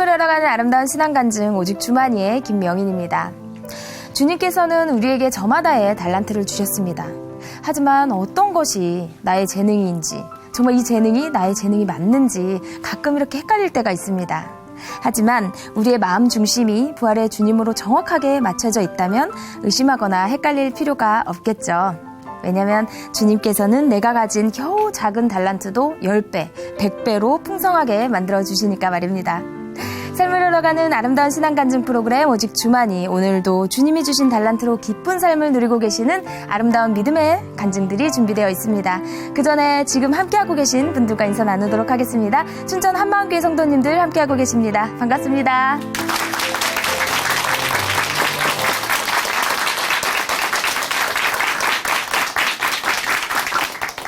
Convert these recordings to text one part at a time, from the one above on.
삶을 알아가는 아름다운 신앙간증 오직 주만이의 김명인입니다. 주님께서는 우리에게 저마다의 달란트를 주셨습니다. 하지만 어떤 것이 나의 재능인지, 정말 이 재능이 나의 재능이 맞는지 가끔 이렇게 헷갈릴 때가 있습니다. 하지만 우리의 마음 중심이 부활의 주님으로 정확하게 맞춰져 있다면 의심하거나 헷갈릴 필요가 없겠죠. 왜냐하면 주님께서는 내가 가진 겨우 작은 달란트도 10배, 100배로 풍성하게 만들어주시니까 말입니다. 삶을 흘러가는 아름다운 신앙간증 프로그램 오직 주만이, 오늘도 주님이 주신 달란트로 기쁜 삶을 누리고 계시는 아름다운 믿음의 간증들이 준비되어 있습니다. 그 전에 지금 함께하고 계신 분들과 인사 나누도록 하겠습니다. 춘천 한마음교회 성도님들 함께하고 계십니다. 반갑습니다.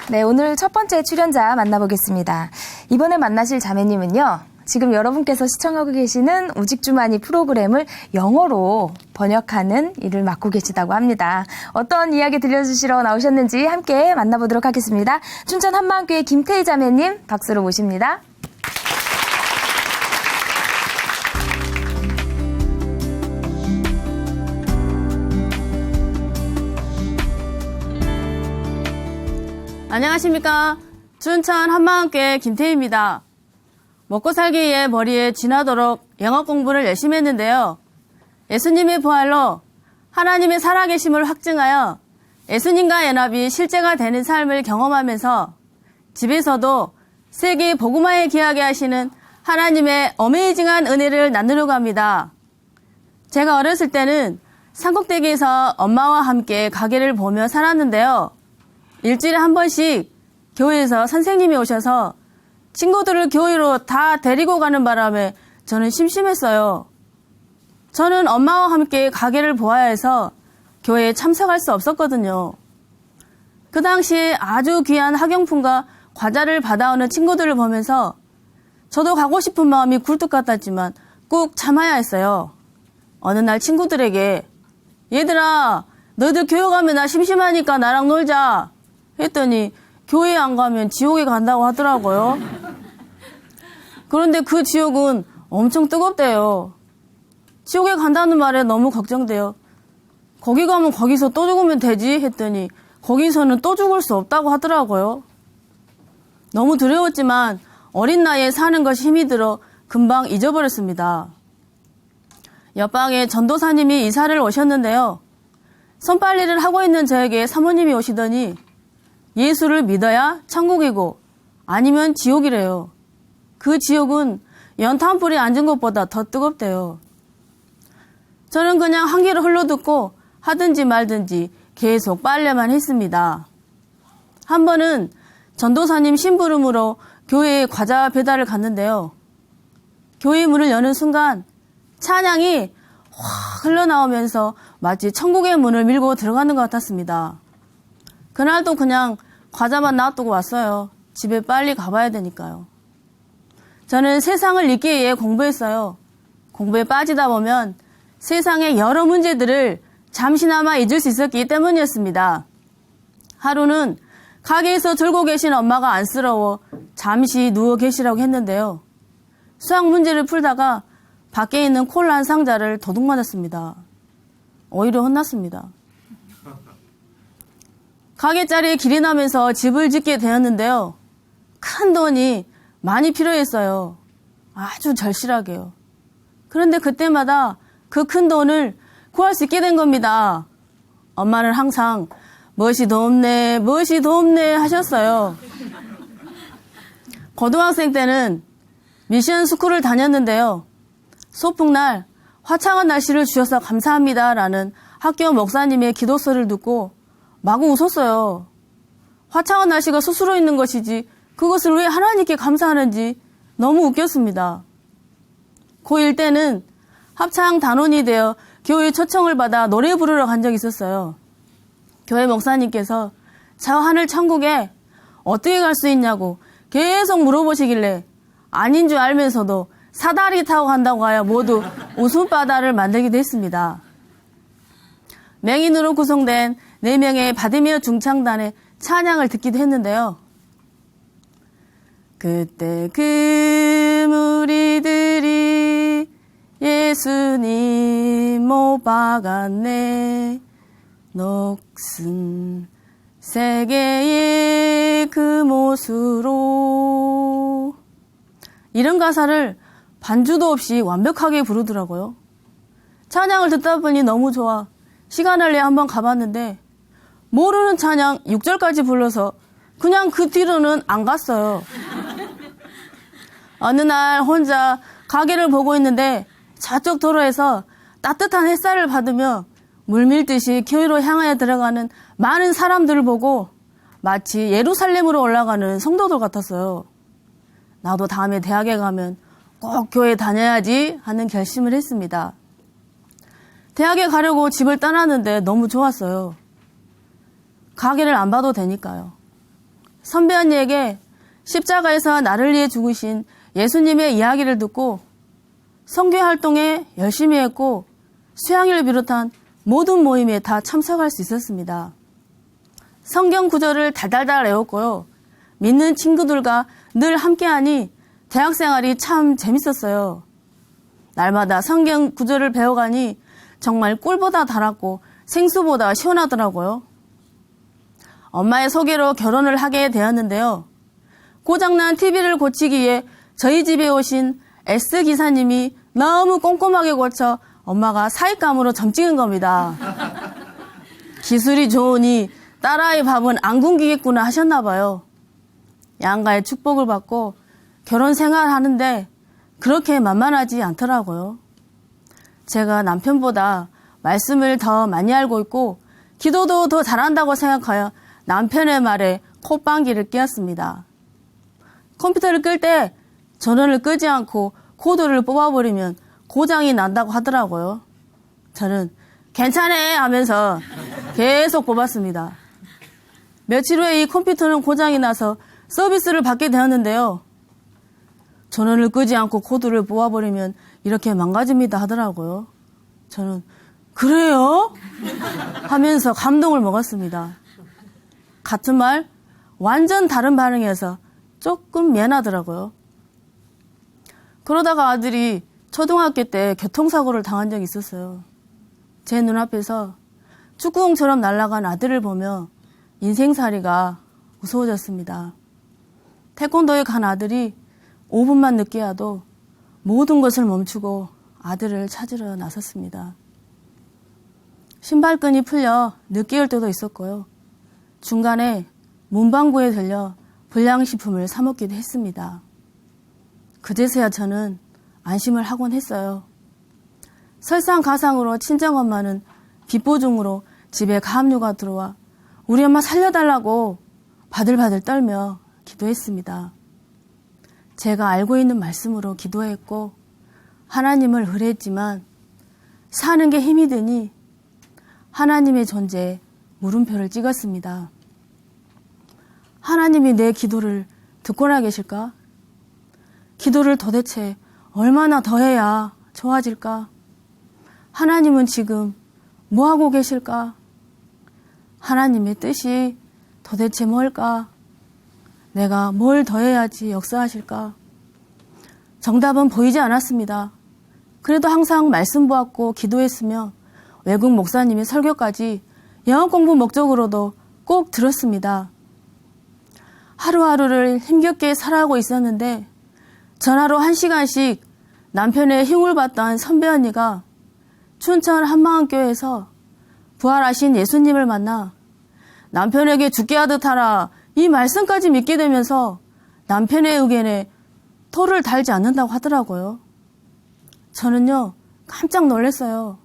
네, 오늘 첫 번째 출연자 만나보겠습니다. 이번에 만나실 자매님은요, 지금 여러분께서 시청하고 계시는 오직 주만이 프로그램을 영어로 번역하는 일을 맡고 계시다고 합니다. 어떤 이야기 들려주시러 나오셨는지 함께 만나보도록 하겠습니다. 춘천 한마음교회 김태희 자매님 박수로 모십니다. 안녕하십니까. 춘천 한마음교회 김태희입니다. 먹고 살기 위해 머리에 지나도록 영어 공부를 열심히 했는데요. 예수님의 부활로 하나님의 살아계심을 확증하여 예수님과 연합이 실제가 되는 삶을 경험하면서 집에서도 세계 복음화에 기하게 하시는 하나님의 어메이징한 은혜를 나누려고 합니다. 제가 어렸을 때는 산꼭대기에서 엄마와 함께 가게를 보며 살았는데요. 일주일에 한 번씩 교회에서 선생님이 오셔서 친구들을 교회로 다 데리고 가는 바람에 저는 심심했어요. 저는 엄마와 함께 가게를 보아야 해서 교회에 참석할 수 없었거든요. 그 당시에 아주 귀한 학용품과 과자를 받아오는 친구들을 보면서 저도 가고 싶은 마음이 굴뚝 같았지만 꾹 참아야 했어요. 어느 날 친구들에게 얘들아, 너희들 교회 가면 나 심심하니까 나랑 놀자 했더니 교회 안 가면 지옥에 간다고 하더라고요. 그런데 그 지옥은 엄청 뜨겁대요. 지옥에 간다는 말에 너무 걱정돼요. 거기 가면 거기서 또 죽으면 되지 했더니 거기서는 또 죽을 수 없다고 하더라고요. 너무 두려웠지만 어린 나이에 사는 것이 힘이 들어 금방 잊어버렸습니다. 옆방에 전도사님이 이사를 오셨는데요. 손빨래를 하고 있는 저에게 사모님이 오시더니 예수를 믿어야 천국이고 아니면 지옥이래요. 그 지옥은 연탄불이 앉은 것보다 더 뜨겁대요. 저는 그냥 한 귀로 흘러듣고 하든지 말든지 계속 빨래만 했습니다. 한 번은 전도사님 심부름으로 교회에 과자 배달을 갔는데요. 교회 문을 여는 순간 찬양이 확 흘러나오면서 마치 천국의 문을 밀고 들어가는 것 같았습니다. 그날도 그냥 과자만 놔두고 왔어요. 집에 빨리 가봐야 되니까요. 저는 세상을 읽기 위해 공부했어요. 공부에 빠지다 보면 세상의 여러 문제들을 잠시나마 잊을 수 있었기 때문이었습니다. 하루는 가게에서 졸고 계신 엄마가 안쓰러워 잠시 누워 계시라고 했는데요. 수학 문제를 풀다가 밖에 있는 콜라 한 상자를 도둑 맞았습니다. 오히려 혼났습니다. 가게 자리에 길이 나면서 집을 짓게 되었는데요. 큰 돈이 많이 필요했어요. 아주 절실하게요. 그런데 그때마다 그 큰 돈을 구할 수 있게 된 겁니다. 엄마는 항상 무엇이 더 없네, 무엇이 더 없네 하셨어요. 고등학생 때는 미션 스쿨을 다녔는데요. 소풍날 화창한 날씨를 주셔서 감사합니다라는 학교 목사님의 기도소리를 듣고 마구 웃었어요. 화창한 날씨가 스스로 있는 것이지 그것을 왜 하나님께 감사하는지 너무 웃겼습니다. 고1 때는 합창 단원이 되어 교회 초청을 받아 노래 부르러 간 적이 있었어요. 교회 목사님께서 저 하늘 천국에 어떻게 갈 수 있냐고 계속 물어보시길래 아닌 줄 알면서도 사다리 타고 간다고 하여 모두 웃음바다를 만들기도 했습니다. 맹인으로 구성된 4명의 바디메어 중창단의 찬양을 듣기도 했는데요. 그때 그 무리들이 예수님 못 박았네 녹슨 세계의 그 못으로. 이런 가사를 반주도 없이 완벽하게 부르더라고요. 찬양을 듣다 보니 너무 좋아 시간을 내 한번 가봤는데 모르는 찬양 6절까지 불러서 그냥 그 뒤로는 안 갔어요. 어느 날 혼자 가게를 보고 있는데 저쪽 도로에서 따뜻한 햇살을 받으며 물밀듯이 교회로 향하여 들어가는 많은 사람들을 보고 마치 예루살렘으로 올라가는 성도들 같았어요. 나도 다음에 대학에 가면 꼭 교회 다녀야지 하는 결심을 했습니다. 대학에 가려고 집을 떠났는데 너무 좋았어요. 가게를 안 봐도 되니까요. 선배 언니에게 십자가에서 나를 위해 죽으신 예수님의 이야기를 듣고 선교 활동에 열심히 했고 수양일을 비롯한 모든 모임에 다 참석할 수 있었습니다. 성경 구절을 달달달 외웠고요. 믿는 친구들과 늘 함께하니 대학생활이 참 재밌었어요. 날마다 성경 구절을 배워가니 정말 꿀보다 달았고 생수보다 시원하더라고요. 엄마의 소개로 결혼을 하게 되었는데요. 고장난 TV를 고치기 위해 저희 집에 오신 S 기사님이 너무 꼼꼼하게 고쳐 엄마가 사익감으로 점 찍은 겁니다. 기술이 좋으니 딸아이 밥은 안 굶기겠구나 하셨나 봐요. 양가의 축복을 받고 결혼 생활하는데 그렇게 만만하지 않더라고요. 제가 남편보다 말씀을 더 많이 알고 있고 기도도 더 잘한다고 생각하여 남편의 말에 콧방귀를 뀌었습니다. 컴퓨터를 끌 때 전원을 끄지 않고 코드를 뽑아버리면 고장이 난다고 하더라고요. 저는 괜찮아 하면서 계속 뽑았습니다. 며칠 후에 이 컴퓨터는 고장이 나서 서비스를 받게 되었는데요. 전원을 끄지 않고 코드를 뽑아버리면 이렇게 망가집니다 하더라고요. 저는 그래요? 하면서 감동을 먹었습니다. 같은 말, 완전 다른 반응이어서 조금 미안하더라고요. 그러다가 아들이 초등학교 때 교통사고를 당한 적이 있었어요. 제 눈앞에서 축구공처럼 날아간 아들을 보며 인생살이가 무서워졌습니다. 태권도에 간 아들이 5분만 늦게 와도 모든 것을 멈추고 아들을 찾으러 나섰습니다. 신발끈이 풀려 늦게 올 때도 있었고요. 중간에 문방구에 들려 불량식품을 사 먹기도 했습니다. 그제서야 저는 안심을 하곤 했어요. 설상가상으로 친정엄마는 빚보증으로 집에 가압류가 들어와 우리 엄마 살려달라고 바들바들 떨며 기도했습니다. 제가 알고 있는 말씀으로 기도했고 하나님을 의뢰했지만 사는 게 힘이 드니 하나님의 존재에 물음표를 찍었습니다. 하나님이 내 기도를 듣고나 계실까? 기도를 도대체 얼마나 더 해야 좋아질까? 하나님은 지금 뭐 하고 계실까? 하나님의 뜻이 도대체 뭘까? 내가 뭘 더 해야지 역사하실까? 정답은 보이지 않았습니다. 그래도 항상 말씀 보았고 기도했으며 외국 목사님의 설교까지 영어 공부 목적으로도 꼭 들었습니다. 하루하루를 힘겹게 살아가고 있었는데 전화로 1시간씩 남편의 힘을 받던 선배 언니가 춘천 한마음교회에서 부활하신 예수님을 만나 남편에게 죽게 하듯 하라 이 말씀까지 믿게 되면서 남편의 의견에 토를 달지 않는다고 하더라고요. 저는요 깜짝 놀랐어요.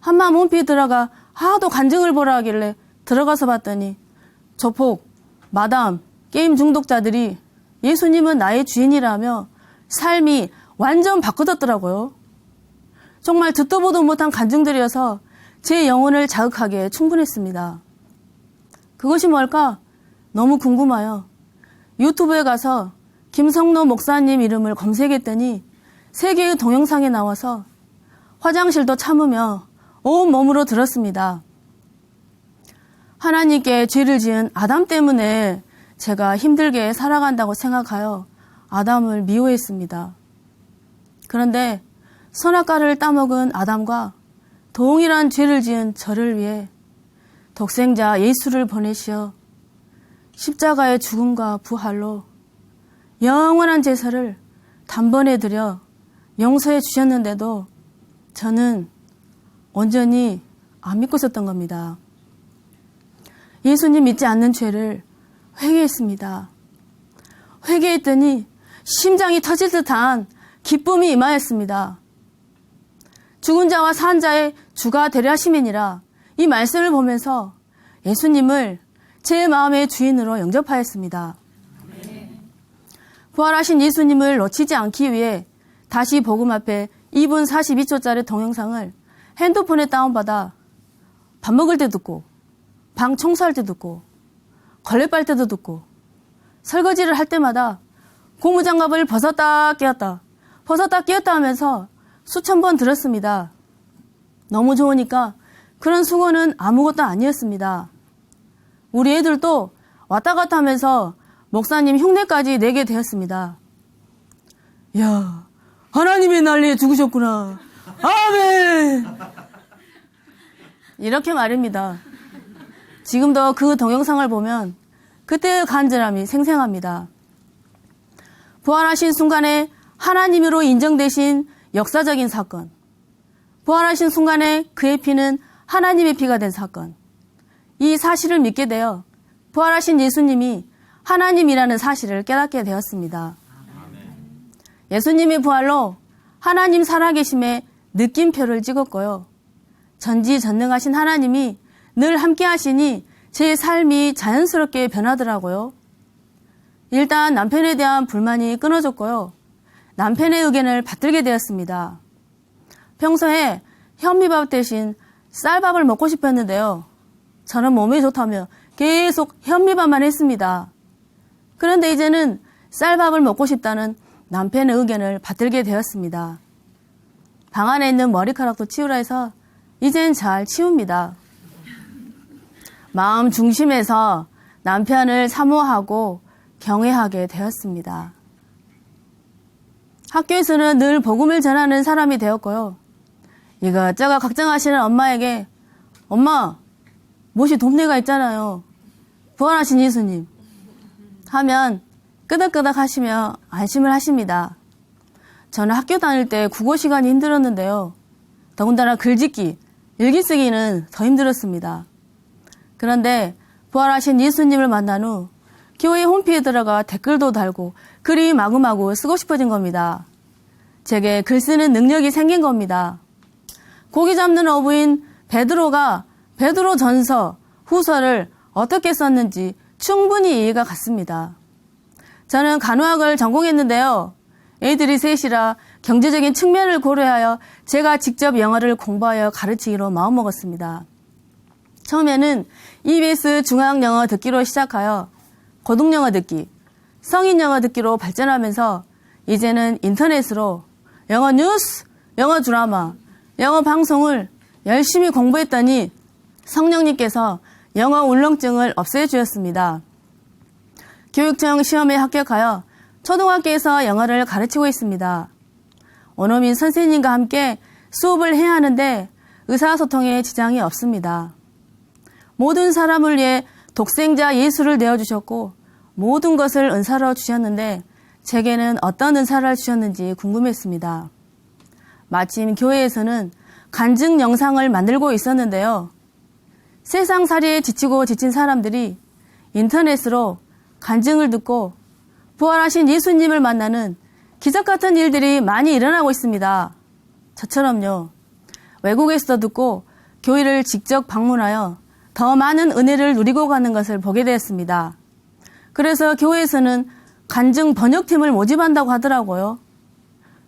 한마음 홈피에 들어가 하도 간증을 보라 하길래 들어가서 봤더니 조폭, 마담, 게임 중독자들이 예수님은 나의 주인이라며 삶이 완전 바꿔졌더라고요. 정말 듣도 보도 못한 간증들이어서 제 영혼을 자극하기에 충분했습니다. 그것이 뭘까? 너무 궁금해요. 유튜브에 가서 김성노 목사님 이름을 검색했더니 3개의 동영상에 나와서 화장실도 참으며 온몸으로 들었습니다. 하나님께 죄를 지은 아담 때문에 제가 힘들게 살아간다고 생각하여 아담을 미워했습니다. 그런데 선악과를 따먹은 아담과 동일한 죄를 지은 저를 위해 독생자 예수를 보내시어 십자가의 죽음과 부활로 영원한 제사를 단번에 드려 용서해 주셨는데도 저는 온전히 안 믿고 있었던 겁니다. 예수님 믿지 않는 죄를 회개했습니다. 회개했더니 심장이 터질 듯한 기쁨이 임하였습니다. 죽은 자와 산 자의 주가 되려 하심이니라, 이 말씀을 보면서 예수님을 제 마음의 주인으로 영접하였습니다. 부활하신 예수님을 놓치지 않기 위해 다시 복음 앞에 2분 42초짜리 동영상을 핸드폰에 다운받아 밥 먹을 때 듣고, 방 청소할 때 듣고, 걸레 빨 때도 듣고, 설거지를 할 때마다 고무장갑을 벗었다 끼었다 하면서 수천 번 들었습니다. 너무 좋으니까 그런 수고는 아무것도 아니었습니다. 우리 애들도 왔다 갔다 하면서 목사님 흉내까지 내게 되었습니다. 야, 하나님의 난리에 죽으셨구나. 아멘! 이렇게 말입니다. 지금도 그 동영상을 보면 그때의 간절함이 생생합니다. 부활하신 순간에 하나님으로 인정되신 역사적인 사건, 부활하신 순간에 그의 피는 하나님의 피가 된 사건, 이 사실을 믿게 되어 부활하신 예수님이 하나님이라는 사실을 깨닫게 되었습니다. 예수님의 부활로 하나님 살아계심에 느낌표를 찍었고요. 전지전능하신 하나님이 늘 함께 하시니 제 삶이 자연스럽게 변하더라고요. 일단 남편에 대한 불만이 끊어졌고요. 남편의 의견을 받들게 되었습니다. 평소에 현미밥 대신 쌀밥을 먹고 싶었는데요. 저는 몸에 좋다며 계속 현미밥만 했습니다. 그런데 이제는 쌀밥을 먹고 싶다는 남편의 의견을 받들게 되었습니다. 방 안에 있는 머리카락도 치우라 해서 이젠 잘 치웁니다. 마음 중심에서 남편을 사모하고 경외하게 되었습니다. 학교에서는 늘 복음을 전하는 사람이 되었고요. 이것저것 걱정하시는 엄마에게 엄마, 못이 돕내가 있잖아요. 부활하신 예수님 하면 끄덕끄덕 하시며 안심을 하십니다. 저는 학교 다닐 때 국어 시간이 힘들었는데요. 더군다나 글짓기, 일기쓰기는 더 힘들었습니다. 그런데 부활하신 예수님을 만난 후 교회 홈피에 들어가 댓글도 달고 글이 마구마구 쓰고 싶어진 겁니다. 제게 글 쓰는 능력이 생긴 겁니다. 고기 잡는 어부인 베드로가 베드로 전서, 후서를 어떻게 썼는지 충분히 이해가 갔습니다. 저는 간호학을 전공했는데요. 애들이 셋이라 경제적인 측면을 고려하여 제가 직접 영어를 공부하여 가르치기로 마음먹었습니다. 처음에는 EBS 중앙영어 듣기로 시작하여 고등영어 듣기, 성인영어 듣기로 발전하면서 이제는 인터넷으로 영어 뉴스, 영어 드라마, 영어 방송을 열심히 공부했더니 성령님께서 영어 울렁증을 없애주었습니다. 교육청 시험에 합격하여 초등학교에서 영어를 가르치고 있습니다. 원어민 선생님과 함께 수업을 해야 하는데 의사소통에 지장이 없습니다. 모든 사람을 위해 독생자 예수를 내어주셨고 모든 것을 은사로 주셨는데 제게는 어떤 은사를 주셨는지 궁금했습니다. 마침 교회에서는 간증 영상을 만들고 있었는데요. 세상살이에 지치고 지친 사람들이 인터넷으로 간증을 듣고 부활하신 예수님을 만나는 기적 같은 일들이 많이 일어나고 있습니다. 저처럼요. 외국에서도 듣고 교회를 직접 방문하여 더 많은 은혜를 누리고 가는 것을 보게 되었습니다. 그래서 교회에서는 간증 번역팀을 모집한다고 하더라고요.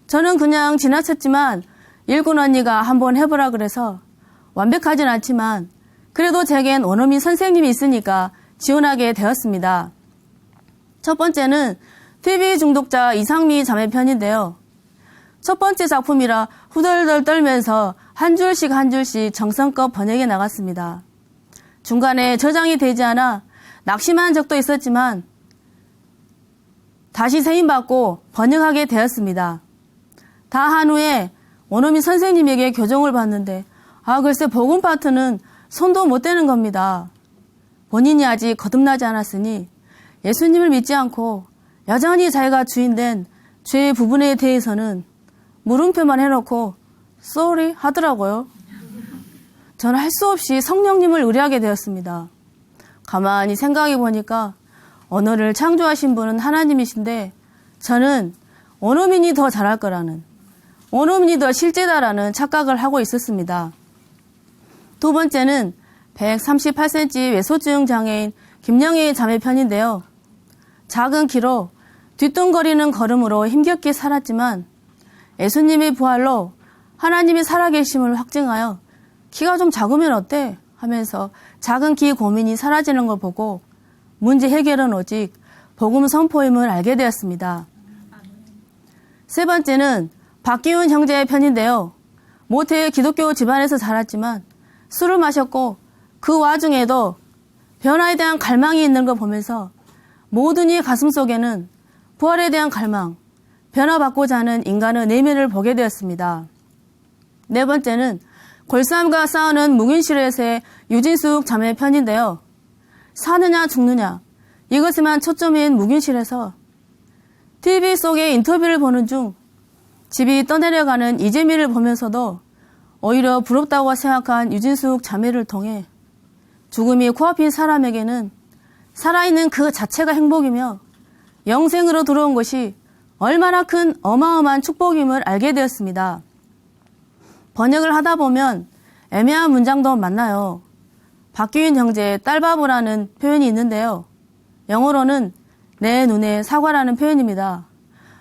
저는 그냥 지나쳤지만 일꾼 언니가 한번 해보라 그래서 완벽하진 않지만 그래도 제겐 원어민 선생님이 있으니까 지원하게 되었습니다. 첫 번째는 TV 중독자 이상미 자매 편인데요. 첫 번째 작품이라 후덜덜 떨면서 한 줄씩 한 줄씩 정성껏 번역해 나갔습니다. 중간에 저장이 되지 않아 낙심한 적도 있었지만 다시 세임받고 번역하게 되었습니다. 다 한 후에 원어민 선생님에게 교정을 받는데 글쎄 복음 파트는 손도 못 대는 겁니다. 본인이 아직 거듭나지 않았으니 예수님을 믿지 않고 여전히 자기가 주인된 죄의 부분에 대해서는 물음표만 해놓고 sorry 하더라고요. 저는 할 수 없이 성령님을 의뢰하게 되었습니다. 가만히 생각해 보니까 언어를 창조하신 분은 하나님이신데 저는 원어민이 더 잘할 거라는, 원어민이 더 실제다라는 착각을 하고 있었습니다. 두 번째는 138cm 외소증 장애인 김영희 자매 편인데요. 작은 키로 뒤뚱거리는 걸음으로 힘겹게 살았지만 예수님의 부활로 하나님의 살아계심을 확증하여 키가 좀 작으면 어때? 하면서 작은 키 고민이 사라지는 걸 보고 문제 해결은 오직 복음 선포임을 알게 되었습니다. 세 번째는 박기훈 형제의 편인데요. 모태 기독교 집안에서 자랐지만 술을 마셨고 그 와중에도 변화에 대한 갈망이 있는 걸 보면서 모든 이의 가슴 속에는 부활에 대한 갈망, 변화받고자 하는 인간의 내면을 보게 되었습니다. 네 번째는 골수암과 싸우는 묵인실에서의 유진숙 자매의 편인데요. 사느냐 죽느냐 이것에만 초점인 묵인실에서 TV 속의 인터뷰를 보는 중 집이 떠내려가는 이재미를 보면서도 오히려 부럽다고 생각한 유진숙 자매를 통해 죽음이 코앞인 사람에게는 살아있는 그 자체가 행복이며 영생으로 들어온 것이 얼마나 큰 어마어마한 축복임을 알게 되었습니다. 번역을 하다 보면 애매한 문장도 많나요. 박기윤 형제의 딸바보라는 표현이 있는데요. 영어로는 내 눈에 사과라는 표현입니다.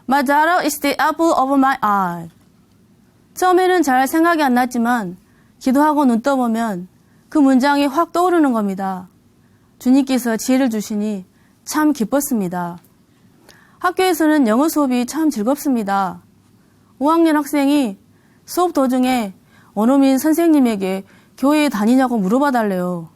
My daughter is the apple of my eye. 처음에는 잘 생각이 안 났지만 기도하고 눈 떠보면 그 문장이 확 떠오르는 겁니다. 주님께서 지혜를 주시니 참 기뻤습니다. 학교에서는 영어 수업이 참 즐겁습니다. 5학년 학생이 수업 도중에 원어민 선생님에게 교회에 다니냐고 물어봐 달래요.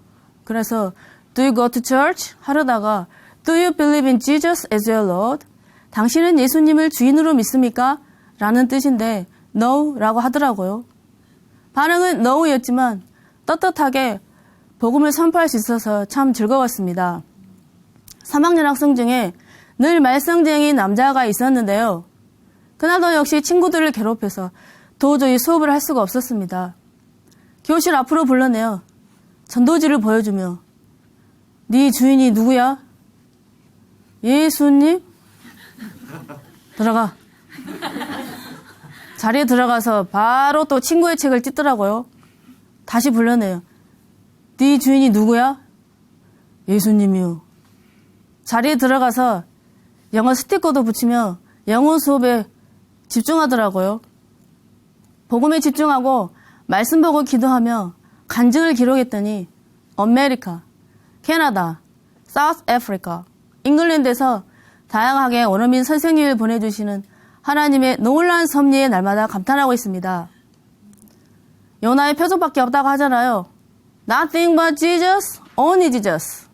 그래서 Do you go to church? 하려다가 Do you believe in Jesus as your Lord? 당신은 예수님을 주인으로 믿습니까? 라는 뜻인데 No 라고 하더라고요. 반응은 No였지만 떳떳하게 복음을 선포할 수 있어서 참 즐거웠습니다. 3학년 학생 중에 늘 말썽쟁이 남자가 있었는데요. 그날도 역시 친구들을 괴롭혀서 도저히 수업을 할 수가 없었습니다. 교실 앞으로 불러내어 전도지를 보여주며 네 주인이 누구야? 예수님? 들어가. 자리에 들어가서 바로 또 친구의 책을 찢더라고요. 다시 불러내요. 네 주인이 누구야? 예수님이요. 자리에 들어가서 영어 스티커도 붙이며 영어 수업에 집중하더라고요. 복음에 집중하고 말씀 보고 기도하며 간증을 기록했더니 아메리카, 캐나다, 사우스 아프리카, 잉글랜드에서 다양하게 원어민 선생님을 보내주시는 하나님의 놀라운 섭리에 날마다 감탄하고 있습니다. 요나의 표적밖에 없다고 하잖아요. Nothing but Jesus, only Jesus.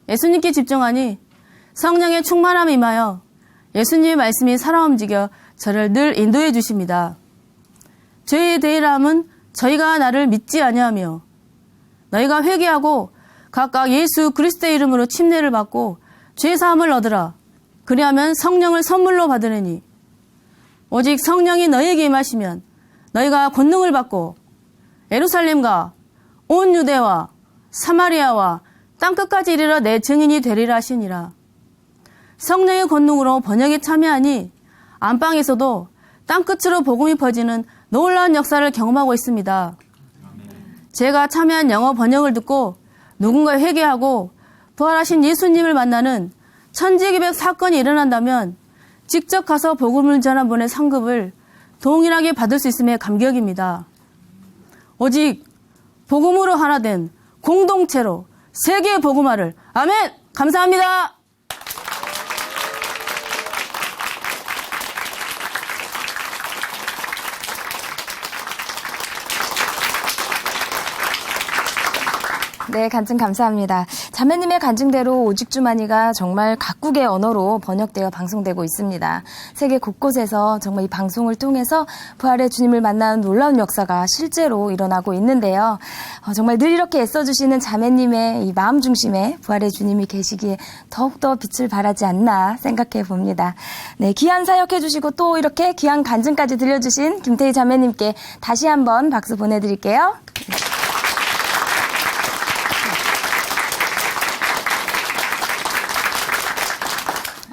예수님께 집중하니 성령의 충만함이 임하여 예수님의 말씀이 살아 움직여 저를 늘 인도해 주십니다. 죄의 대의람은 저희가 나를 믿지 아니하며 너희가 회개하고 각각 예수 그리스도의 이름으로 침례를 받고 죄사함을 얻으라. 그리하면 성령을 선물로 받으리니 오직 성령이 너희에게 임하시면 너희가 권능을 받고 예루살렘과 온 유대와 사마리아와 땅끝까지 이르러 내 증인이 되리라 하시니라. 성령의 권능으로 번역에 참여하니 안방에서도 땅끝으로 복음이 퍼지는 놀라운 역사를 경험하고 있습니다. 제가 참여한 영어 번역을 듣고 누군가 회개하고 부활하신 예수님을 만나는 천지기백 사건이 일어난다면 직접 가서 복음을 전한 분의 상급을 동일하게 받을 수 있음에 감격입니다. 오직 복음으로 하나 된 공동체로 세계의 복음화를 아멘! 감사합니다. 네, 간증 감사합니다. 자매님의 간증대로 오직 주만이가 정말 각국의 언어로 번역되어 방송되고 있습니다. 세계 곳곳에서 정말 이 방송을 통해서 부활의 주님을 만나는 놀라운 역사가 실제로 일어나고 있는데요. 정말 늘 이렇게 애써주시는 자매님의 이 마음 중심에 부활의 주님이 계시기에 더욱더 빛을 발하지 않나 생각해 봅니다. 네, 귀한 사역해 주시고 또 이렇게 귀한 간증까지 들려주신 김태희 자매님께 다시 한번 박수 보내드릴게요.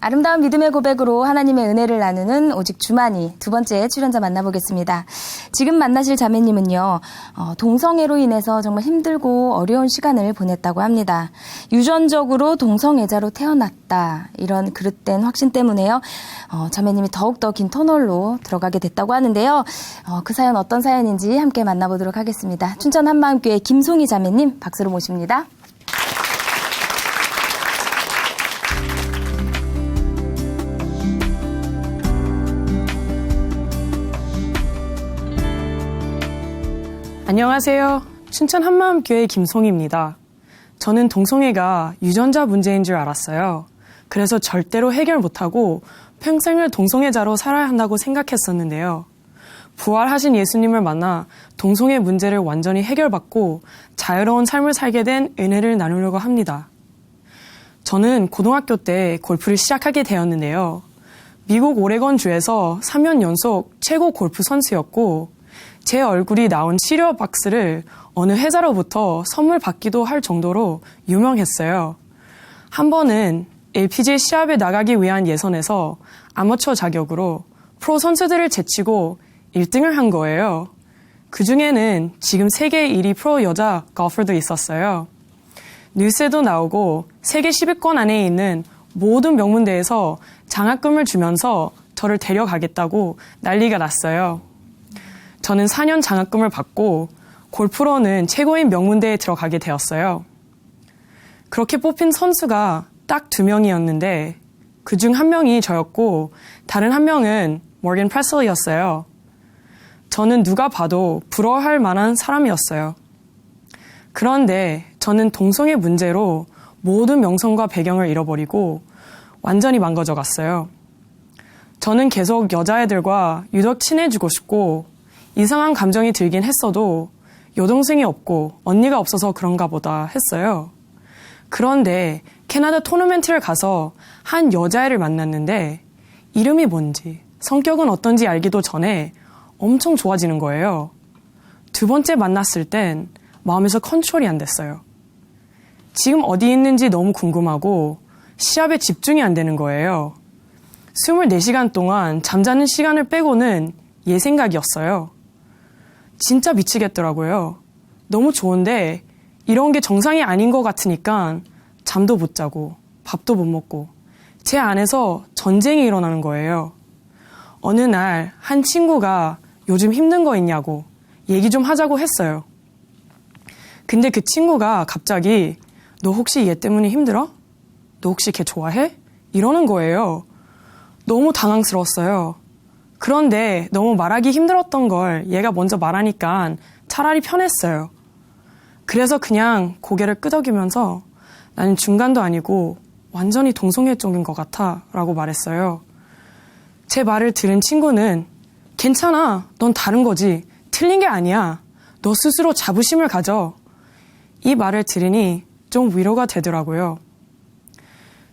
아름다운 믿음의 고백으로 하나님의 은혜를 나누는 오직 주만이 두 번째 출연자 만나보겠습니다. 지금 만나실 자매님은요, 동성애로 인해서 정말 힘들고 어려운 시간을 보냈다고 합니다. 유전적으로 동성애자로 태어났다, 이런 그릇된 확신 때문에요, 자매님이 더욱더 긴 터널로 들어가게 됐다고 하는데요. 그 사연 어떤 사연인지 함께 만나보도록 하겠습니다. 춘천 한마음교회 김송희 자매님 박수로 모십니다. 안녕하세요. 춘천 한마음교회 김송희입니다. 저는 동성애가 유전자 문제인 줄 알았어요. 그래서 절대로 해결 못하고 평생을 동성애자로 살아야 한다고 생각했었는데요. 부활하신 예수님을 만나 동성애 문제를 완전히 해결받고 자유로운 삶을 살게 된 은혜를 나누려고 합니다. 저는 고등학교 때 골프를 시작하게 되었는데요. 미국 오레곤주에서 3년 연속 최고 골프 선수였고 제 얼굴이 나온 치료 박스를 어느 회사로부터 선물 받기도 할 정도로 유명했어요. 한 번은 LPGA 시합에 나가기 위한 예선에서 아마추어 자격으로 프로 선수들을 제치고 1등을 한 거예요. 그 중에는 지금 세계 1위 프로 여자 골퍼도 있었어요. 뉴스에도 나오고 세계 10위권 안에 있는 모든 명문대에서 장학금을 주면서 저를 데려가겠다고 난리가 났어요. 저는 4년 장학금을 받고 골프로는 최고인 명문대에 들어가게 되었어요. 그렇게 뽑힌 선수가 딱 2명이었는데 그중 1명이 저였고 다른 1명은 모건 프레슬리였어요. 저는 누가 봐도 부러워할 만한 사람이었어요. 그런데 저는 동성애 문제로 모든 명성과 배경을 잃어버리고 완전히 망가져 갔어요. 저는 계속 여자애들과 유독 친해지고 싶고 이상한 감정이 들긴 했어도 여동생이 없고 언니가 없어서 그런가 보다 했어요. 그런데 캐나다 토너먼트를 가서 한 여자애를 만났는데 이름이 뭔지 성격은 어떤지 알기도 전에 엄청 좋아지는 거예요. 두 번째 만났을 땐 마음에서 컨트롤이 안 됐어요. 지금 어디 있는지 너무 궁금하고 시합에 집중이 안 되는 거예요. 24시간 동안 잠자는 시간을 빼고는 얘 생각이었어요. 진짜 미치겠더라고요. 너무 좋은데 이런 게 정상이 아닌 것 같으니까 잠도 못 자고 밥도 못 먹고 제 안에서 전쟁이 일어나는 거예요. 어느 날 한 친구가 요즘 힘든 거 있냐고 얘기 좀 하자고 했어요. 근데 그 친구가 갑자기 너 혹시 얘 때문에 힘들어? 너 혹시 걔 좋아해? 이러는 거예요. 너무 당황스러웠어요. 그런데 너무 말하기 힘들었던 걸 얘가 먼저 말하니까 차라리 편했어요. 그래서 그냥 고개를 끄덕이면서 나는 중간도 아니고 완전히 동성애 쪽인 것 같아 라고 말했어요. 제 말을 들은 친구는 괜찮아, 넌 다른 거지, 틀린 게 아니야, 너 스스로 자부심을 가져. 이 말을 들으니 좀 위로가 되더라고요.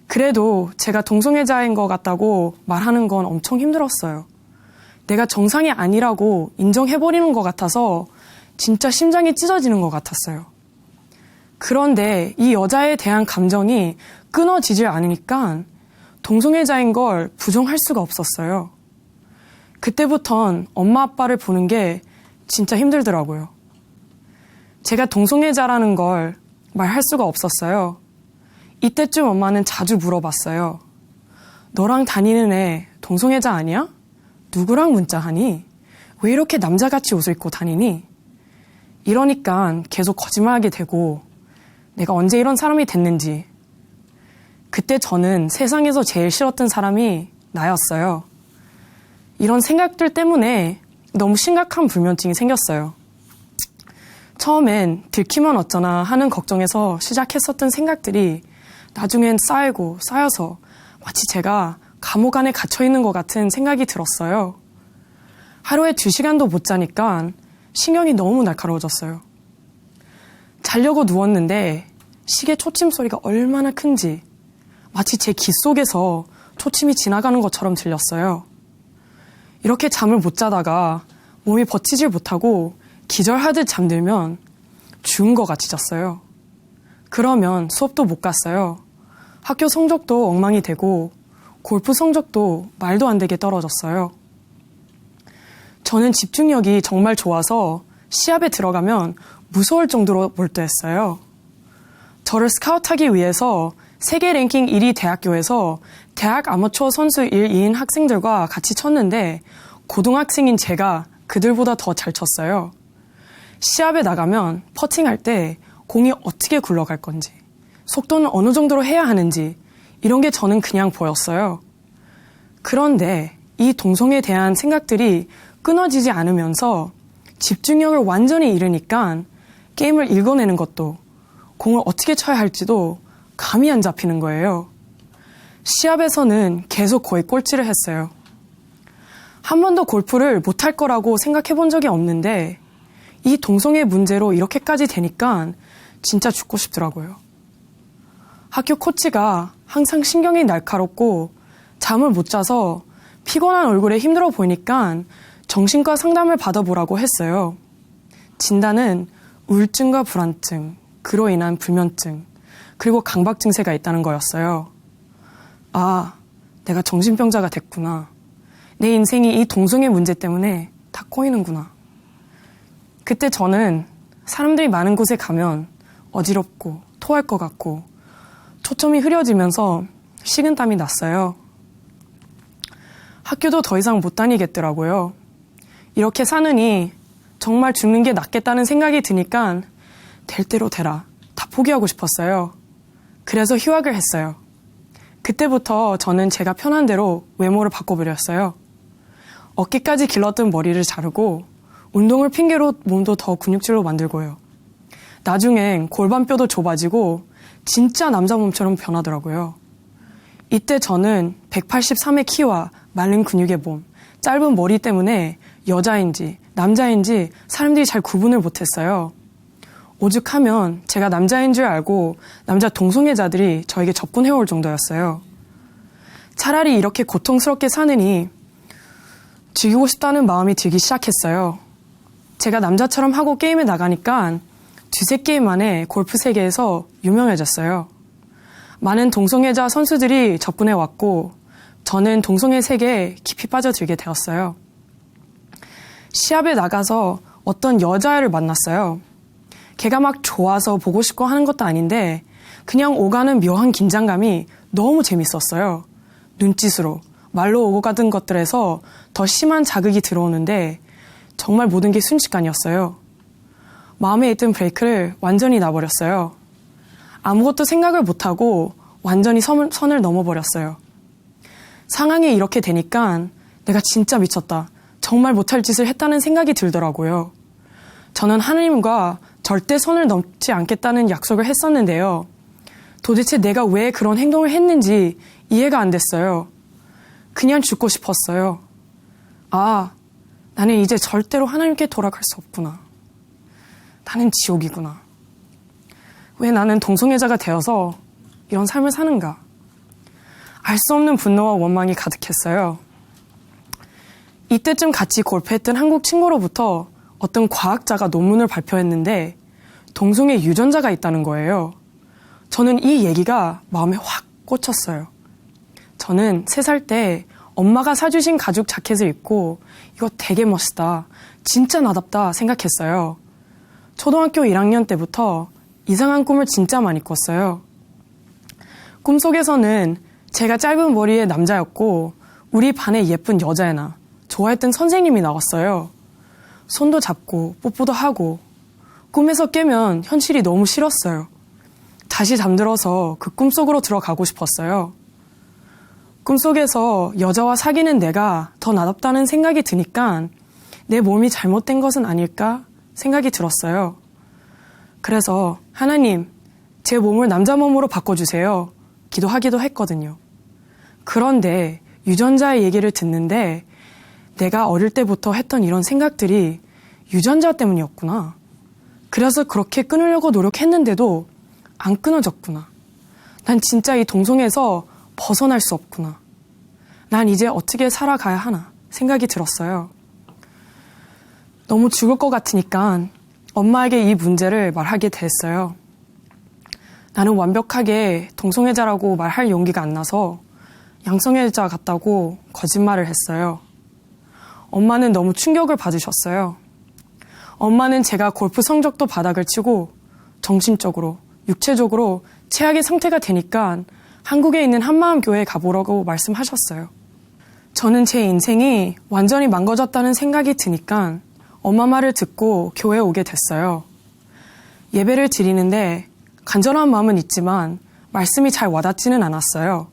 그래도 제가 동성애자인 것 같다고 말하는 건 엄청 힘들었어요. 내가 정상이 아니라고 인정해버리는 것 같아서 진짜 심장이 찢어지는 것 같았어요. 그런데 이 여자에 대한 감정이 끊어지질 않으니까 동성애자인 걸 부정할 수가 없었어요. 그때부턴 엄마 아빠를 보는 게 진짜 힘들더라고요. 제가 동성애자라는 걸 말할 수가 없었어요. 이때쯤 엄마는 자주 물어봤어요. 너랑 다니는 애 동성애자 아니야? 누구랑 문자하니? 왜 이렇게 남자같이 옷을 입고 다니니? 이러니까 계속 거짓말하게 되고 내가 언제 이런 사람이 됐는지. 그때 저는 세상에서 제일 싫었던 사람이 나였어요. 이런 생각들 때문에 너무 심각한 불면증이 생겼어요. 처음엔 들키면 어쩌나 하는 걱정에서 시작했었던 생각들이 나중엔 쌓이고 쌓여서 마치 제가 감옥 안에 갇혀 있는 것 같은 생각이 들었어요. 하루에 2시간도 못 자니까 신경이 너무 날카로워졌어요. 자려고 누웠는데 시계 초침 소리가 얼마나 큰지 마치 제 귀 속에서 초침이 지나가는 것처럼 들렸어요. 이렇게 잠을 못 자다가 몸이 버티질 못하고 기절하듯 잠들면 죽은 것 같이 잤어요. 그러면 수업도 못 갔어요. 학교 성적도 엉망이 되고 골프 성적도 말도 안 되게 떨어졌어요. 저는 집중력이 정말 좋아서 시합에 들어가면 무서울 정도로 몰두했어요. 저를 스카우트하기 위해서 세계 랭킹 1위 대학교에서 대학 아마추어 선수 1위인 학생들과 같이 쳤는데 고등학생인 제가 그들보다 더 잘 쳤어요. 시합에 나가면 퍼팅할 때 공이 어떻게 굴러갈 건지, 속도는 어느 정도로 해야 하는지 이런 게 저는 그냥 보였어요. 그런데 이 동성에 대한 생각들이 끊어지지 않으면서 집중력을 완전히 잃으니까 게임을 읽어내는 것도 공을 어떻게 쳐야 할지도 감이 안 잡히는 거예요. 시합에서는 계속 거의 꼴찌를 했어요. 한 번도 골프를 못할 거라고 생각해 본 적이 없는데 이 동성애 문제로 이렇게까지 되니까 진짜 죽고 싶더라고요. 학교 코치가 항상 신경이 날카롭고 잠을 못 자서 피곤한 얼굴에 힘들어 보이니까 정신과 상담을 받아보라고 했어요. 진단은 우울증과 불안증, 그로 인한 불면증, 그리고 강박 증세가 있다는 거였어요. 아, 내가 정신병자가 됐구나. 내 인생이 이 동성애 문제 때문에 다 꼬이는구나. 그때 저는 사람들이 많은 곳에 가면 어지럽고 토할 것 같고 초점이 흐려지면서 식은땀이 났어요. 학교도 더 이상 못 다니겠더라고요. 이렇게 사느니 정말 죽는 게 낫겠다는 생각이 드니까 될 대로 되라. 다 포기하고 싶었어요. 그래서 휴학을 했어요. 그때부터 저는 제가 편한 대로 외모를 바꿔버렸어요. 어깨까지 길렀던 머리를 자르고 운동을 핑계로 몸도 더 근육질로 만들고요. 나중엔 골반뼈도 좁아지고 진짜 남자 몸처럼 변하더라고요. 이때 저는 183의 키와 마른 근육의 몸, 짧은 머리 때문에 여자인지 남자인지 사람들이 잘 구분을 못했어요. 오죽하면 제가 남자인 줄 알고 남자 동성애자들이 저에게 접근해올 정도였어요. 차라리 이렇게 고통스럽게 사느니 죽이고 싶다는 마음이 들기 시작했어요. 제가 남자처럼 하고 게임에 나가니까 2-3게임 만에 골프 세계에서 유명해졌어요. 많은 동성애자 선수들이 접근해 왔고 저는 동성애 세계에 깊이 빠져들게 되었어요. 시합에 나가서 어떤 여자애를 만났어요. 걔가 막 좋아서 보고 싶고 하는 것도 아닌데 그냥 오가는 묘한 긴장감이 너무 재밌었어요. 눈짓으로, 말로 오고 가던 것들에서 더 심한 자극이 들어오는데 정말 모든 게 순식간이었어요. 마음에 있던 브레이크를 완전히 놔버렸어요. 아무것도 생각을 못하고 완전히 선을 넘어버렸어요. 상황이 이렇게 되니까 내가 진짜 미쳤다. 정말 못할 짓을 했다는 생각이 들더라고요. 저는 하나님과 절대 선을 넘지 않겠다는 약속을 했었는데요. 도대체 내가 왜 그런 행동을 했는지 이해가 안 됐어요. 그냥 죽고 싶었어요. 아, 나는 이제 절대로 하나님께 돌아갈 수 없구나. 나는 지옥이구나. 왜 나는 동성애자가 되어서 이런 삶을 사는가? 알 수 없는 분노와 원망이 가득했어요. 이때쯤 같이 골프했던 한국 친구로부터 어떤 과학자가 논문을 발표했는데 동성애 유전자가 있다는 거예요. 저는 이 얘기가 마음에 확 꽂혔어요. 저는 3살 때 엄마가 사주신 가죽 자켓을 입고 이거 되게 멋있다, 진짜 나답다 생각했어요. 초등학교 1학년 때부터 이상한 꿈을 진짜 많이 꿨어요. 꿈속에서는 제가 짧은 머리의 남자였고 우리 반에 예쁜 여자애나 좋아했던 선생님이 나왔어요. 손도 잡고 뽀뽀도 하고. 꿈에서 깨면 현실이 너무 싫었어요. 다시 잠들어서 그 꿈속으로 들어가고 싶었어요. 꿈속에서 여자와 사귀는 내가 더 나답다는 생각이 드니까 내 몸이 잘못된 것은 아닐까 생각이 들었어요. 그래서 하나님, 제 몸을 남자 몸으로 바꿔주세요. 기도하기도 했거든요. 그런데 유전자의 얘기를 듣는데 내가 어릴 때부터 했던 이런 생각들이 유전자 때문이었구나. 그래서 그렇게 끊으려고 노력했는데도 안 끊어졌구나. 난 진짜 이 동성에서 벗어날 수 없구나. 난 이제 어떻게 살아가야 하나 생각이 들었어요. 너무 죽을 것 같으니까 엄마에게 이 문제를 말하게 됐어요. 나는 완벽하게 동성애자라고 말할 용기가 안 나서 양성애자 같다고 거짓말을 했어요. 엄마는 너무 충격을 받으셨어요. 엄마는 제가 골프 성적도 바닥을 치고 정신적으로, 육체적으로 최악의 상태가 되니까 한국에 있는 한마음교회에 가보라고 말씀하셨어요. 저는 제 인생이 완전히 망가졌다는 생각이 드니까 엄마 말을 듣고 교회에 오게 됐어요. 예배를 드리는데 간절한 마음은 있지만 말씀이 잘 와닿지는 않았어요.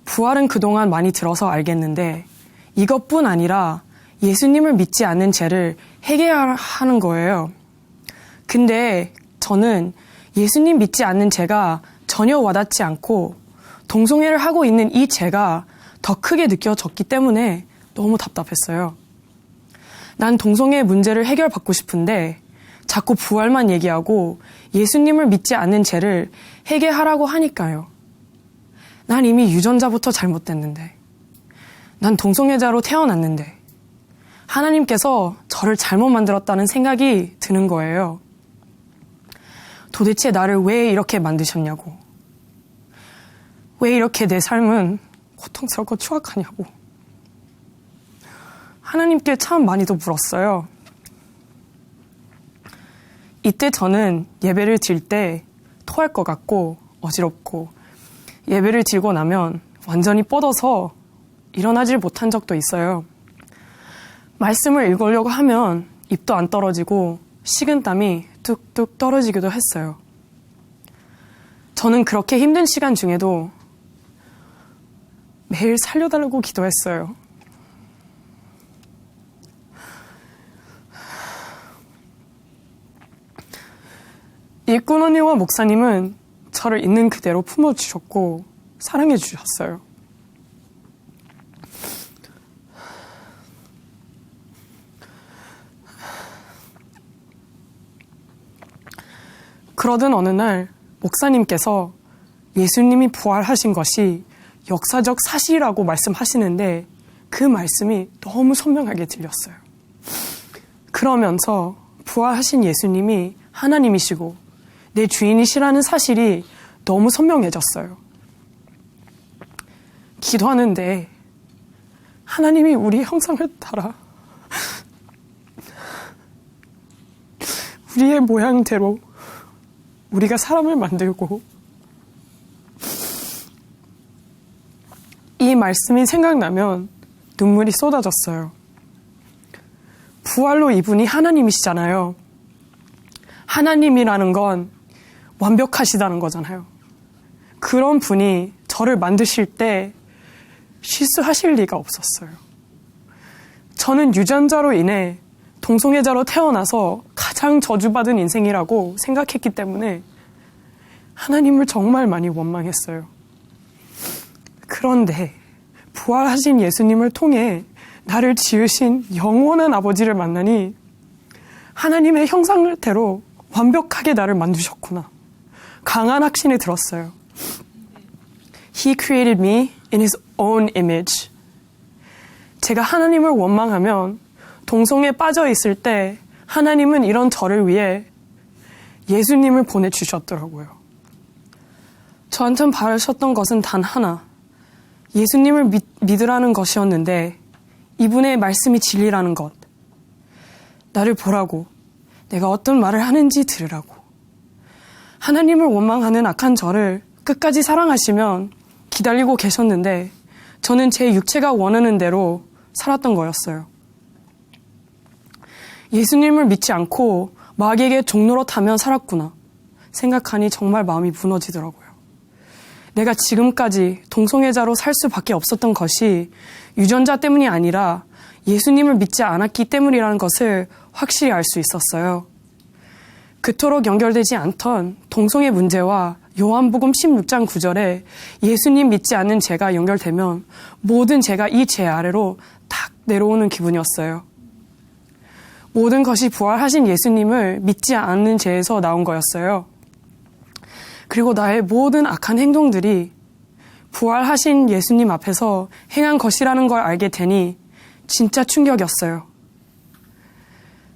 부활은 그동안 많이 들어서 알겠는데 이것뿐 아니라 예수님을 믿지 않는 죄를 해결하는 거예요. 근데 저는 예수님 믿지 않는 죄가 전혀 와닿지 않고 동성애를 하고 있는 이 죄가 더 크게 느껴졌기 때문에 너무 답답했어요. 난 동성애 문제를 해결받고 싶은데 자꾸 부활만 얘기하고 예수님을 믿지 않는 죄를 해결하라고 하니까요. 난 이미 유전자부터 잘못됐는데, 난 동성애자로 태어났는데 하나님께서 저를 잘못 만들었다는 생각이 드는 거예요. 도대체 나를 왜 이렇게 만드셨냐고. 왜 이렇게 내 삶은 고통스럽고 추악하냐고. 하나님께 참 많이도 물었어요. 이때 저는 예배를 드릴 때 토할 것 같고 어지럽고 예배를 드리고 나면 완전히 뻗어서 일어나질 못한 적도 있어요. 말씀을 읽으려고 하면 입도 안 떨어지고 식은땀이 뚝뚝 떨어지기도 했어요. 저는 그렇게 힘든 시간 중에도 매일 살려달라고 기도했어요. 일꾼 언니와 목사님은 저를 있는 그대로 품어주셨고 사랑해 주셨어요. 그러던 어느 날 목사님께서 예수님이 부활하신 것이 역사적 사실이라고 말씀하시는데 그 말씀이 너무 선명하게 들렸어요. 그러면서 부활하신 예수님이 하나님이시고 내 주인이시라는 사실이 너무 선명해졌어요. 기도하는데 하나님이 우리 형상을 따라 우리의 모양대로 우리가 사람을 만들고 이 말씀이 생각나면 눈물이 쏟아졌어요. 부활로 이분이 하나님이시잖아요. 하나님이라는 건 완벽하시다는 거잖아요. 그런 분이 저를 만드실 때 실수하실 리가 없었어요. 저는 유전자로 인해 동성애자로 태어나서 가장 저주받은 인생이라고 생각했기 때문에 하나님을 정말 많이 원망했어요. 그런데 부활하신 예수님을 통해 나를 지으신 영원한 아버지를 만나니 하나님의 형상대로 완벽하게 나를 만드셨구나. 강한 확신이 들었어요. He created me in his own image. 제가 하나님을 원망하면 동성애에 빠져 있을 때 하나님은 이런 저를 위해 예수님을 보내주셨더라고요. 저한테 바라셨던 것은 단 하나. 예수님을 믿으라는 것이었는데 이분의 말씀이 진리라는 것. 나를 보라고. 내가 어떤 말을 하는지 들으라고. 하나님을 원망하는 악한 저를 끝까지 사랑하시면 기다리고 계셨는데 저는 제 육체가 원하는 대로 살았던 거였어요. 예수님을 믿지 않고 마귀에게 종노릇하며 살았구나 생각하니 정말 마음이 무너지더라고요. 내가 지금까지 동성애자로 살 수밖에 없었던 것이 유전자 때문이 아니라 예수님을 믿지 않았기 때문이라는 것을 확실히 알 수 있었어요. 그토록 연결되지 않던 동성애 문제와 요한복음 16장 9절에 예수님 믿지 않는 죄가 연결되면 모든 죄가 이 죄 아래로 탁 내려오는 기분이었어요. 모든 것이 부활하신 예수님을 믿지 않는 죄에서 나온 거였어요. 그리고 나의 모든 악한 행동들이 부활하신 예수님 앞에서 행한 것이라는 걸 알게 되니 진짜 충격이었어요.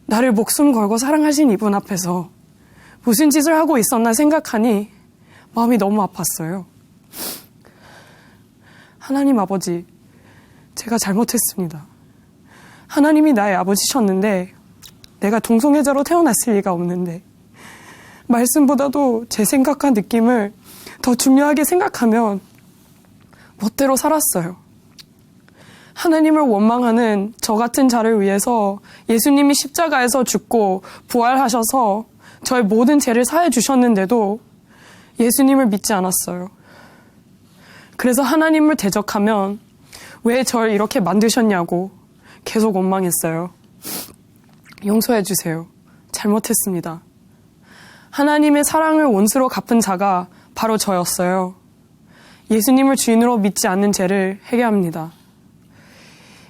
나를 목숨 걸고 사랑하신 이분 앞에서 무슨 짓을 하고 있었나 생각하니 마음이 너무 아팠어요. 하나님 아버지, 제가 잘못했습니다. 하나님이 나의 아버지셨는데 내가 동성애자로 태어났을 리가 없는데 말씀보다도 제 생각과 느낌을 더 중요하게 생각하면 멋대로 살았어요. 하나님을 원망하는 저 같은 자를 위해서 예수님이 십자가에서 죽고 부활하셔서 저의 모든 죄를 사해 주셨는데도 예수님을 믿지 않았어요. 그래서 하나님을 대적하면 왜 절 이렇게 만드셨냐고 계속 원망했어요. 용서해 주세요. 잘못했습니다. 하나님의 사랑을 원수로 갚은 자가 바로 저였어요. 예수님을 주인으로 믿지 않는 죄를 회개합니다.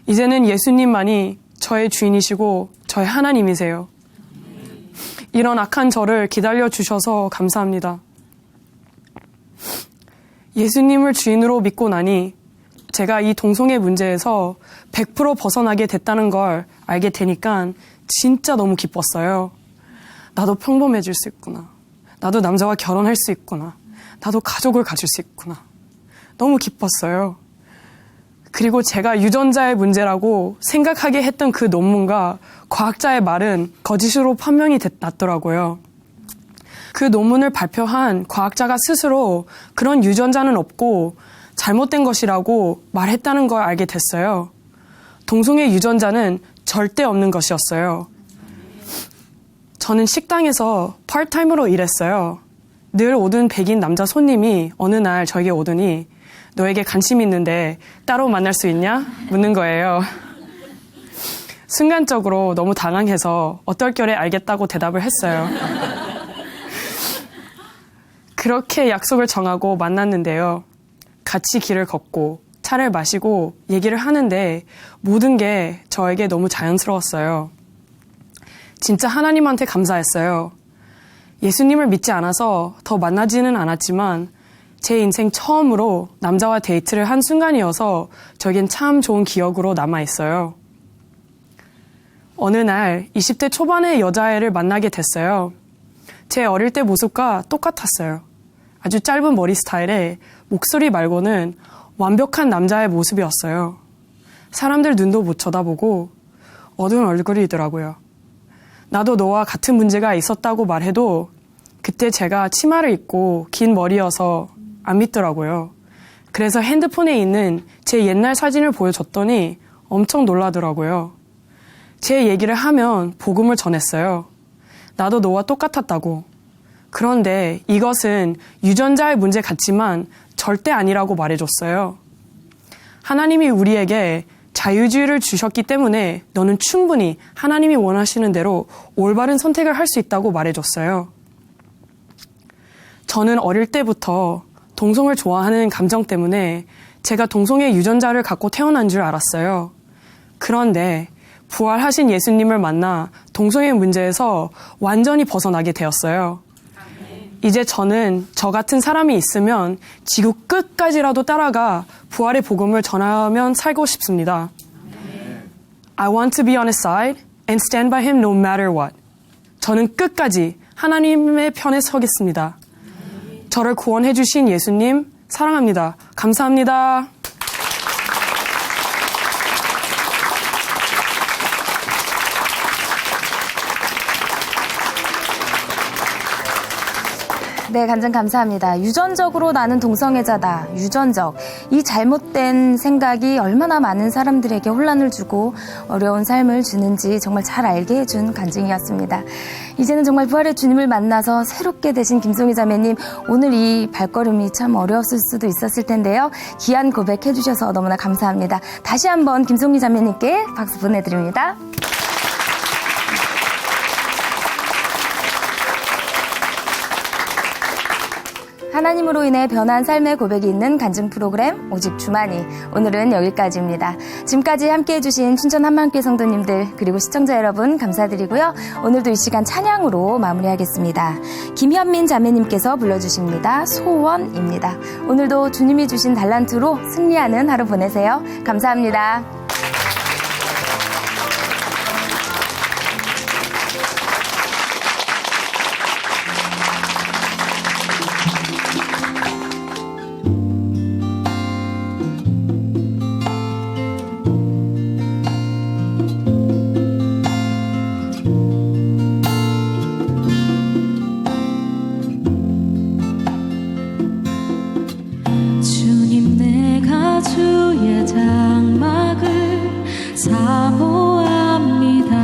이제는 예수님만이 저의 주인이시고 저의 하나님이세요. 이런 악한 저를 기다려 주셔서 감사합니다. 예수님을 주인으로 믿고 나니 제가 이 동성애 문제에서 100% 벗어나게 됐다는 걸 알게 되니까 진짜 너무 기뻤어요. 나도 평범해질 수 있구나. 나도 남자와 결혼할 수 있구나. 나도 가족을 가질 수 있구나. 너무 기뻤어요. 그리고 제가 유전자의 문제라고 생각하게 했던 그 논문과 과학자의 말은 거짓으로 판명이 났더라고요. 그 논문을 발표한 과학자가 스스로 그런 유전자는 없고 잘못된 것이라고 말했다는 걸 알게 됐어요. 동성애 유전자는 절대 없는 것이었어요. 저는 식당에서 파트타임으로 일했어요. 늘 오던 백인 남자 손님이 어느 날 저에게 오더니 너에게 관심이 있는데 따로 만날 수 있냐? 묻는 거예요. 순간적으로 너무 당황해서 어떨결에 알겠다고 대답을 했어요. 그렇게 약속을 정하고 만났는데요. 같이 길을 걷고 차를 마시고 얘기를 하는데 모든 게 저에게 너무 자연스러웠어요. 진짜 하나님한테 감사했어요. 예수님을 믿지 않아서 더 만나지는 않았지만 제 인생 처음으로 남자와 데이트를 한 순간이어서 저에겐 참 좋은 기억으로 남아있어요. 어느 날 20대 초반의 여자애를 만나게 됐어요. 제 어릴 때 모습과 똑같았어요. 아주 짧은 머리 스타일에 목소리 말고는 완벽한 남자의 모습이었어요. 사람들 눈도 못 쳐다보고 어두운 얼굴이더라고요. 나도 너와 같은 문제가 있었다고 말해도 그때 제가 치마를 입고 긴 머리여서 안 믿더라고요. 그래서 핸드폰에 있는 제 옛날 사진을 보여줬더니 엄청 놀라더라고요. 제 얘기를 하면 복음을 전했어요. 나도 너와 똑같았다고. 그런데 이것은 유전자의 문제 같지만 절대 아니라고 말해줬어요. 하나님이 우리에게 자유주의를 주셨기 때문에 너는 충분히 하나님이 원하시는 대로 올바른 선택을 할 수 있다고 말해줬어요. 저는 어릴 때부터 동성을 좋아하는 감정 때문에 제가 동성의 유전자를 갖고 태어난 줄 알았어요. 그런데 부활하신 예수님을 만나 동성의 문제에서 완전히 벗어나게 되었어요. 이제 저는 저 같은 사람이 있으면 지구 끝까지라도 따라가 부활의 복음을 전하면 살고 싶습니다. I want to be on his side and stand by him no matter what. 저는 끝까지 하나님의 편에 서겠습니다. 저를 구원해 주신 예수님 사랑합니다. 감사합니다. 네, 간증 감사합니다. 유전적으로 나는 동성애자다. 유전적. 이 잘못된 생각이 얼마나 많은 사람들에게 혼란을 주고 어려운 삶을 주는지 정말 잘 알게 해준 간증이었습니다. 이제는 정말 부활의 주님을 만나서 새롭게 되신 김송희 자매님, 오늘 이 발걸음이 참 어려웠을 수도 있었을 텐데요. 귀한 고백해 주셔서 너무나 감사합니다. 다시 한번 김송희 자매님께 박수 보내드립니다. 하나님으로 인해 변한 삶의 고백이 있는 간증 프로그램 오직 주만이, 오늘은 여기까지입니다. 지금까지 함께해 주신 춘천 한마음교회 성도님들 그리고 시청자 여러분 감사드리고요. 오늘도 이 시간 찬양으로 마무리하겠습니다. 김현민 자매님께서 불러주십니다. 소원입니다. 오늘도 주님이 주신 달란트로 승리하는 하루 보내세요. 감사합니다. 주님, 내가 주의 장막을 사모합니다.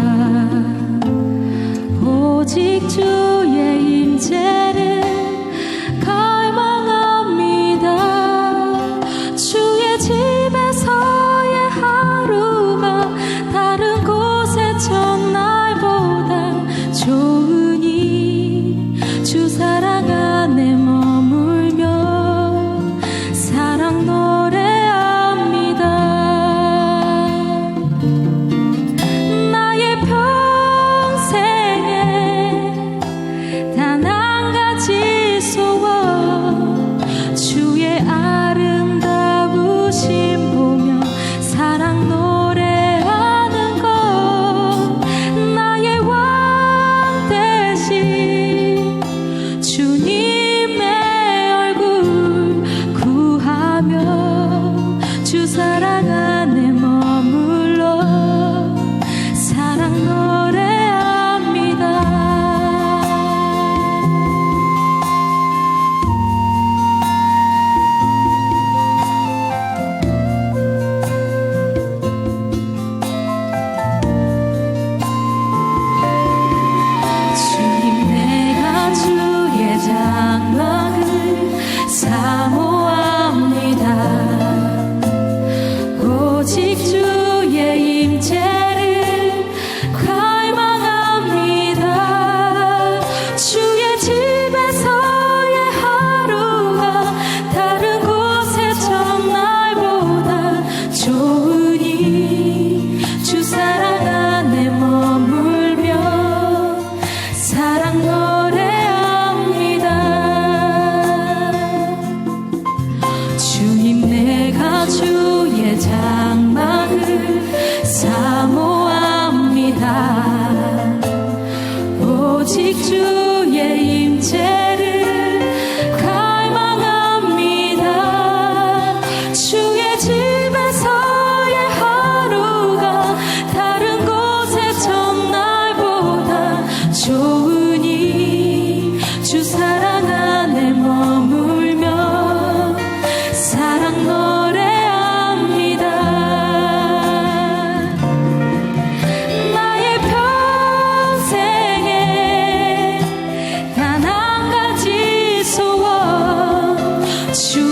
오직 주의 임재를 갈망합니다. 주의 집에서의 하루가 다른 곳의 첫날보다 좋으니 주 사랑 안에 머물며 사랑 노래합니다. 나의 평생에 단 한 가지 소원, 주의 아름다우심 보며 사랑 노래하는 것. 나의 왕 대신 주님의 얼굴 구하며 주 사랑 안에 머물러 사랑 노래합니다. 주님, 내가 주의 장막을 사모합니다. 오직 주의 임재를 갈망합니다. 주의 집에서의 하루가 다른 곳의 첫날보다 좋으니 주 사랑 안에 머물며 사랑 노래합니다. 주님, 내가 주의 장막을 사모합니다. 오직 주의 임재를 갈망합니다. 주의 집에서의 하루가 다른 곳의 첫날보다 좋으니 주 사랑 안에 머물며 사랑 노래합니다. 나의 평생에 단 한 가지 소원, 주